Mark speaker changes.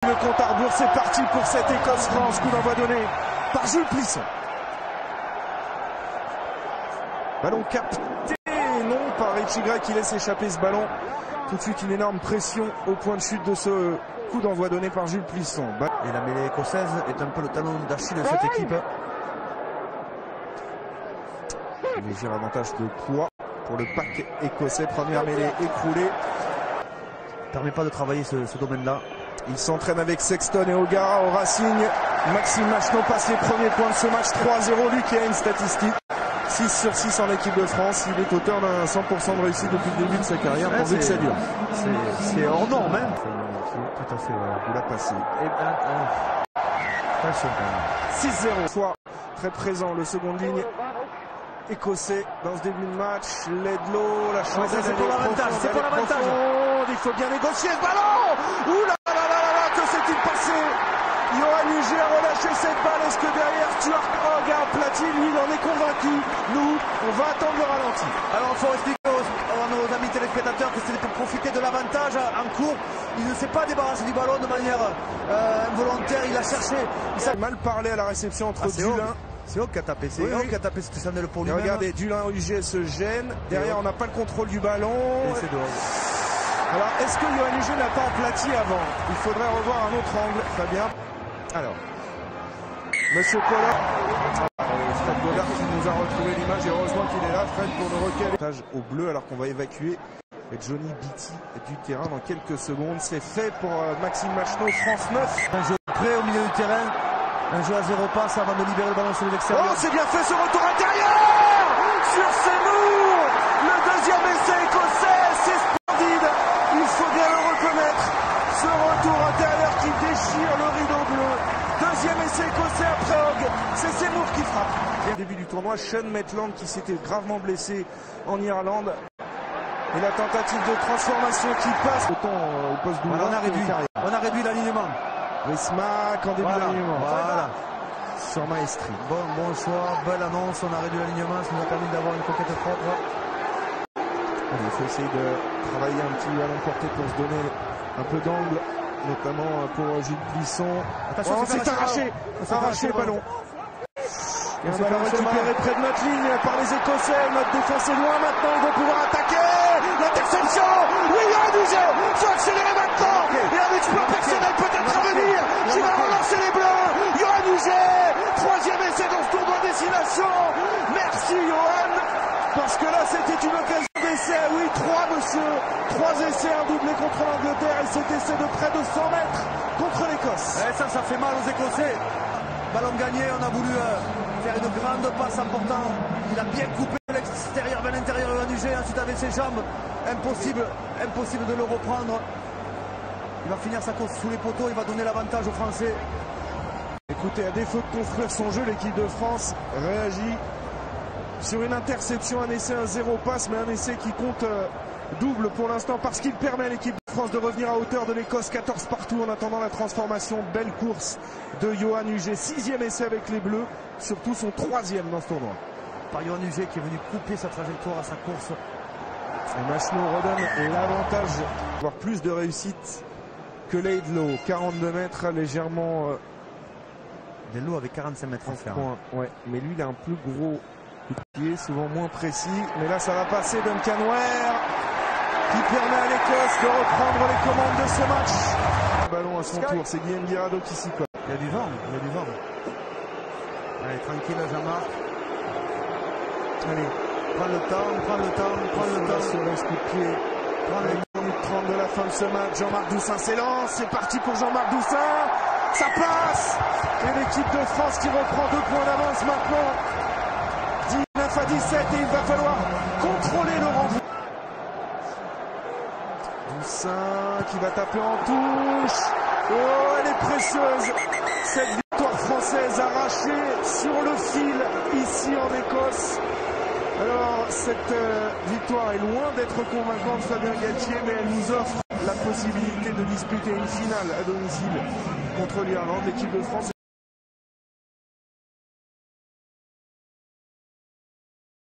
Speaker 1: Le compte à rebours, c'est parti pour cette Écosse-France. Coup d'envoi donné par Jules Plisson. Ballon capté, non, par Richie Gray qui laisse échapper ce ballon. Tout de suite une énorme pression au point de chute de ce coup d'envoi donné par Jules Plisson.
Speaker 2: Et la mêlée écossaise est un peu le talon d'Achille de cette équipe.
Speaker 1: Léger avantage de poids pour le pack écossais. Première mêlée écroulée.
Speaker 2: Permet pas de travailler ce domaine-là.
Speaker 1: Il s'entraîne avec Sexton et O'Gara au Racing. Maxime Machenaud passe les premiers points de ce match. 3-0. Lui qui a une statistique 6 sur 6 en équipe de France. Il est auteur d'un 100% de réussite depuis le début de sa carrière.
Speaker 2: Ouais,
Speaker 1: pourvu que ça dure.
Speaker 2: C'est hors norme, hein.
Speaker 1: Tout à fait, vous l'a passé.
Speaker 2: Attention.
Speaker 1: 6-0. Soit très présent le seconde ligne écossais dans ce début de match. Ledlow, la chance.
Speaker 2: C'est pour l'avantage. C'est pour l'avantage.
Speaker 1: Il faut bien négocier ce ballon. Ouh là là là là là, que s'est-il passé? Yoann Huget a relâché cette balle. Est-ce que derrière Stuart Hogg a aplati? Lui, il en est convaincu. Nous, on va attendre le ralenti.
Speaker 2: Alors, il faut expliquer à nos amis téléspectateurs que c'était pour profiter de l'avantage en cours. Il ne s'est pas débarrassé du ballon de manière involontaire. Il a cherché. Il s'est
Speaker 1: mal parlé à la réception entre Dulin.
Speaker 2: C'est Hogg qui a tapé. C'est Hogg qui a tapé. C'était ça pour lui.
Speaker 1: Regardez, Dulin Huget se gêne. Derrière, on n'a pas le contrôle du ballon.
Speaker 2: Et c'est dehors.
Speaker 1: Alors, est-ce que Yoann Huget n'a pas aplati avant? Il faudrait revoir un autre angle. Fabien. Alors, Monsieur Collard. Fred Godard qui nous a retrouvé l'image. Et heureusement qu'il est là, Fred, pour nous recaler. Au bleu, alors qu'on va évacuer Johnny Beatty du terrain dans quelques secondes. C'est fait pour Maxime Machenaud. France 9.
Speaker 2: Un jeu prêt au milieu du terrain. Un jeu à 0 passe avant de libérer le ballon sur l'extérieur.
Speaker 1: Oh, c'est bien fait ce retour intérieur sur Seymour. Le deuxième essai écossais, c'est splendide. Il faut bien le reconnaître. Ce retour intérieur qui déchire le rideau bleu. Deuxième essai écossais après Hogg. C'est Seymour qui frappe. Au début du tournoi, Sean Maitland qui s'était gravement blessé en Irlande. Et la tentative de transformation qui passe au poste 12.
Speaker 2: On a réduit l'alignement.
Speaker 1: Rismac en début d'alignement.
Speaker 2: Voilà.
Speaker 1: Sur Maestri.
Speaker 2: Bon choix, belle annonce, on a réduit l'alignement, ça nous a permis d'avoir une conquête propre.
Speaker 1: Allez, il faut essayer de travailler un petit à l'emporter pour se donner un peu d'angle, notamment pour Jules Plisson.
Speaker 2: Attention,
Speaker 1: c'est arraché le ballon. Et un ballon récupéré près de notre ligne par les Écossais. Notre défense est loin maintenant, ils vont pouvoir attaquer. L'interception. Oui, Yoann Huget. Il faut accélérer maintenant. Et un exploit personnel peut-être à venir qui va relancer les Bleus. Yoann Huget. Troisième essai dans ce tournoi destination. Merci Yoann. Parce que là, c'était une occasion d'essai. Oui, 3, monsieur. 3 essais, un doublé contre l'Angleterre. Et cet essai de près de 100 mètres contre l'Écosse.
Speaker 2: Et ça fait mal aux Écossais. Ballon gagné, on a voulu faire une grande passe important. Il a bien coupé l'extérieur vers l'intérieur de Yoann Huget. Ensuite, avec ses jambes, impossible de le reprendre. Il va finir sa course sous les poteaux. Il va donner l'avantage aux Français.
Speaker 1: Écoutez, à défaut de construire son jeu, l'équipe de France réagit sur une interception, un essai, un 0 passe, mais un essai qui compte double pour l'instant parce qu'il permet à l'équipe de France de revenir à hauteur de l'Écosse. 14 partout en attendant la transformation. Belle course de Yoann Huget. 6e essai avec les Bleus, surtout son 3e dans ce tournoi.
Speaker 2: Par Yoann Huget qui est venu couper sa trajectoire à sa course.
Speaker 1: Et Machenaud redonne l'avantage, voire plus de réussite que Ledlow. 42 mètres, légèrement...
Speaker 2: Ledlow avait 45 mètres en fer.
Speaker 1: Ouais, mais lui il a un plus gros coup de pied, souvent moins précis. Mais là ça va passer. Duncan Ware qui permet à l'Écosse de reprendre les commandes de ce match. Le ballon à son tour, c'est Guillaume Guirado qui s'y colle.
Speaker 2: Il y a du vent, Allez, tranquille Jean-Marc.
Speaker 1: Allez,
Speaker 2: prends le temps.
Speaker 1: Sur le coup de pied. Prends les minutes 30 de la fin de ce match. Jean-Marc Doussin s'élance. C'est parti pour Jean-Marc Doussin. Ça passe. Et l'équipe de France qui reprend 2 points d'avance maintenant. 19 à 17 et il va falloir contrôler le renvoi. Doussin qui va taper en touche. Oh, elle est précieuse. Cette victoire française arrachée sur le fil ici en Écosse. Alors, cette victoire est loin d'être convaincante, Fabien Galtier, mais elle nous offre la possibilité de disputer une finale à domicile contre l'Irlande. L'équipe de France